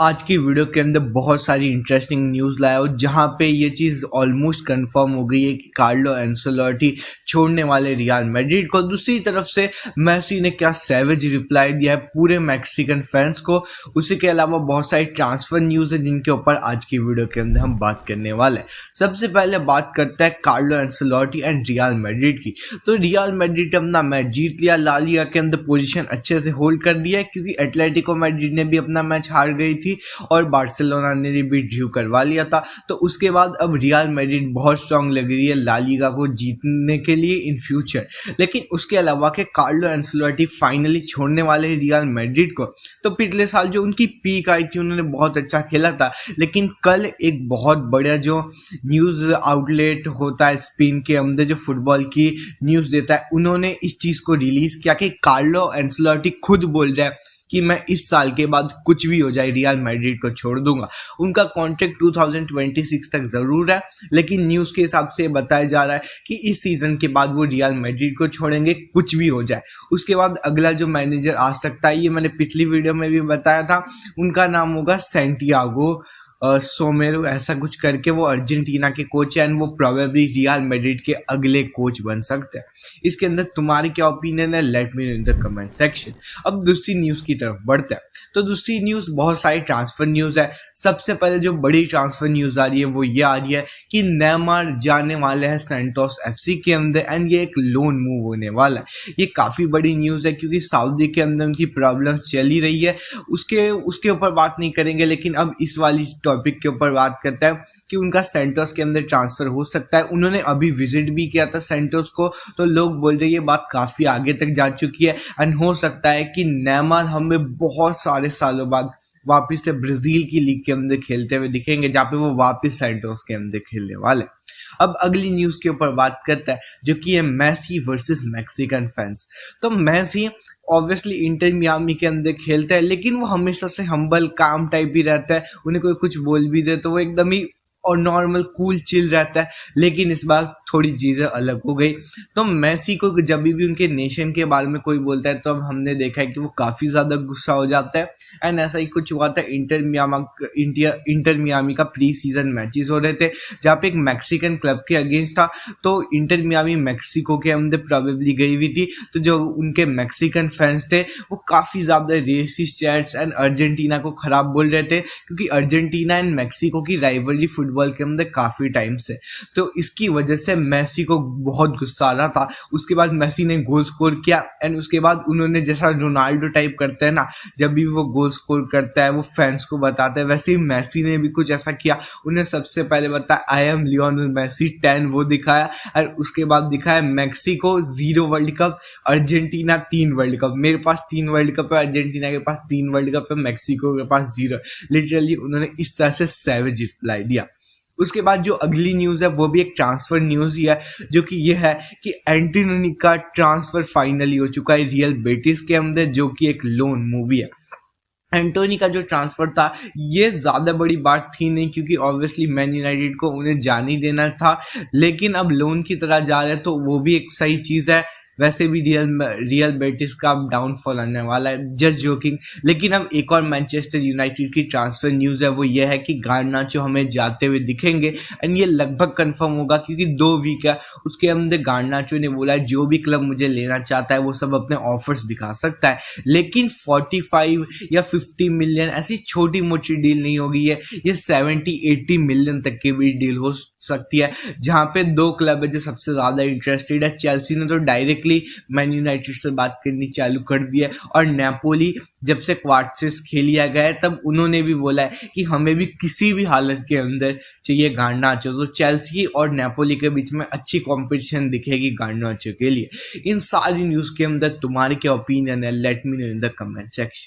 आज की वीडियो के अंदर बहुत सारी इंटरेस्टिंग न्यूज़ लाया हो जहाँ पे ये चीज़ ऑलमोस्ट कंफर्म हो गई है कि कार्लो एंसेलोटी छोड़ने वाले रियल मैड्रिड को। दूसरी तरफ से मेसी ने क्या सैवेज रिप्लाई दिया है पूरे मैक्सिकन फैंस को। उसी के अलावा बहुत सारी ट्रांसफर न्यूज़ है जिनके ऊपर आज की वीडियो के अंदर हम बात करने वाले हैं। सबसे पहले बात करते हैं Carlo Ancelotti and real Madrid की। तो रियल मैड्रिड अपना मैच जीत लिया, ला लीगा के अंदर पोजीशन अच्छे से होल्ड कर दिया है क्योंकि एटलेटिको मैड्रिड ने भी अपना मैच हार गई थी और बार्सिलोना ने भी ड्रू करवा लिया था। तो उसके बाद अब रियल मैड्रिड बहुत स्ट्रांग लग रही है ला लीगा को जीतने के लिए इन फ्यूचर। लेकिन उसके अलावा के कार्लो एंसेलोटी फाइनली छोड़ने वाले हैं रियल मैड्रिड को। तो पिछले साल जो उनकी पीक आई थी उन्होंने बहुत अच्छा खेला था, लेकिन कल एक बहुत बड़ा जो न्यूज़ आउटलेट होता है स्पेन के अंदर जो फुटबॉल की न्यूज़ देता है, उन्होंने इस चीज़ को रिलीज़ किया कि कार्लो एंसेलोटी खुद बोल रहा है कि मैं इस साल के बाद कुछ भी हो जाए रियल मैड्रिड को छोड़ दूंगा। उनका कॉन्ट्रैक्ट 2026 तक ज़रूर है, लेकिन न्यूज़ के हिसाब से बताया जा रहा है कि इस सीज़न के बाद वो रियल मैड्रिड को छोड़ेंगे कुछ भी हो जाए। उसके बाद अगला जो मैनेजर आ सकता है, ये मैंने पिछली वीडियो में भी बताया था, उनका नाम होगा सैंटियागो सोमेरो, ऐसा कुछ करके। वो अर्जेंटीना के कोच हैं एंड वो प्रोबेबली रियल मैड्रिड के अगले कोच बन सकते हैं। इसके अंदर तुम्हारी क्या ओपिनियन है, let me know in the comment section. अब दूसरी न्यूज़ की तरफ बढ़ते हैं। तो दूसरी न्यूज़ बहुत सारी ट्रांसफ़र न्यूज़ है। सबसे पहले जो बड़ी ट्रांसफ़र न्यूज़ आ रही है वो ये आ रही है कि नेमार जाने वाले हैं सैंटोस एफसी के अंदर एंड ये एक लोन मूव होने वाला है। ये काफ़ी बड़ी न्यूज़ है क्योंकि सऊदी के अंदर उनकी प्रॉब्लम चल ही रही है। उसके ऊपर बात नहीं करेंगे, लेकिन अब इस वाली टॉपिक के ऊपर बात करते हैं कि उनका सेंटोस के अंदर ट्रांसफ़र हो सकता है। उन्होंने अभी विजिट भी किया था सेंटोस को, तो लोग बोल रहे हैं ये बात काफ़ी आगे तक जा चुकी है एंड हो सकता है कि नेमार हमें बहुत सारे सालों बाद वापस से ब्राज़ील की लीग के अंदर खेलते हुए दिखेंगे, जहाँ पे वो वापस सेंटोस के अंदर खेलने वाले। अब अगली न्यूज़ के ऊपर बात करते हैं जो कि है मेसी वर्सेस मैक्सिकन फैंस। तो मेसी ऑब्वियसली इंटर मियामी के अंदर खेलता है, लेकिन वो हमेशा से हम्बल काम टाइप ही रहता है। उन्हें कोई कुछ बोल भी दे तो वो एकदम ही और नॉर्मल कूल चिल रहता है। लेकिन इस बार थोड़ी चीज़ें अलग हो गई। तो मेसी को जब भी उनके नेशन के बारे में कोई बोलता है तो अब हमने देखा है कि वो काफ़ी ज़्यादा गुस्सा हो जाता है एंड ऐसा ही कुछ हुआ था। इंटर मियामी का प्री सीजन मैचेस हो रहे थे जहाँ पे एक मैक्सिकन क्लब के अगेंस्ट था। तो इंटर मियामी मैक्सिको के अंदर प्रोबेबली गई हुई थी। तो जो उनके मैक्सिकन फैंस थे वो काफ़ी ज़्यादा रेसिस्ट चैट्स एंड अर्जेंटीना को ख़राब बोल रहे थे, क्योंकि अर्जेंटीना एंड मैक्सिको की राइवलरी फुटबॉल के अंदर काफ़ी टाइम से। तो इसकी वजह से मेसी को बहुत गुस्सा आ रहा था। उसके बाद मेसी ने गोल स्कोर किया एंड उसके बाद उन्होंने, जैसा रोनाल्डो टाइप करते हैं ना, जब भी वो गोल स्कोर करता है वो फैंस को बताता है, वैसे ही मेसी ने भी कुछ ऐसा किया। उन्हें सबसे पहले बताया आई एम लियोनेल मेसी 10 वो दिखाया और उसके बाद दिखाया Mexico 0 world cup, Argentina 3 world cup. मेरे पास 3 वर्ल्ड कप है, अर्जेंटीना के पास 3 वर्ल्ड कप है, मैक्सिको के पास 0। लिटरली उन्होंने इस तरह से सैवेज रिप्लाई दिया। उसके बाद जो अगली न्यूज़ है वो भी एक ट्रांसफ़र न्यूज़ ही है, जो कि ये है कि एंटोनी का ट्रांसफ़र फाइनली हो चुका है रियल बेटिस के अंदर, जो कि एक लोन मूवी है। एंटोनी का जो ट्रांसफ़र था ये ज़्यादा बड़ी बात थी नहीं, क्योंकि ऑब्वियसली मैन यूनाइटेड को उन्हें जाने ही देना था, लेकिन अब लोन की तरह जा रहे हैं तो वो भी एक सही चीज़ है। वैसे भी रियल बेटिस का डाउनफॉल आने वाला है, जस्ट जोकिंग। लेकिन अब एक और मैनचेस्टर यूनाइटेड की ट्रांसफ़र न्यूज़ है, वो ये है कि गार्नाचो हमें जाते हुए दिखेंगे एंड ये लगभग कंफर्म होगा क्योंकि 2 वीक है उसके अंदर गार्नाचो ने बोला है जो भी क्लब मुझे लेना चाहता है वो सब अपने ऑफर्स दिखा सकता है, लेकिन 45 या 50 मिलियन ऐसी छोटी मोटी डील नहीं होगी। ये 70-80 मिलियन तक की भी डील हो सकती है, जहाँ पे 2 क्लब है जो सबसे ज़्यादा इंटरेस्टेड है। चेल्सी ने तो डायरेक्ट मैन यूनाइटेड से बात करनी चालू कर दी है, और नेपोली जब से क्वार्टर्स खेल लिया गया है तब उन्होंने भी बोला है कि हमें भी किसी भी हालत के अंदर चाहिए गार्नाचो। तो चेल्सी और नेपोली के बीच में अच्छी कंपटीशन दिखेगी गार्नाचो के लिए। इन सारी न्यूज़ के अंदर तुम्हारी क्या ओपिनियन है, let me know in the comment section.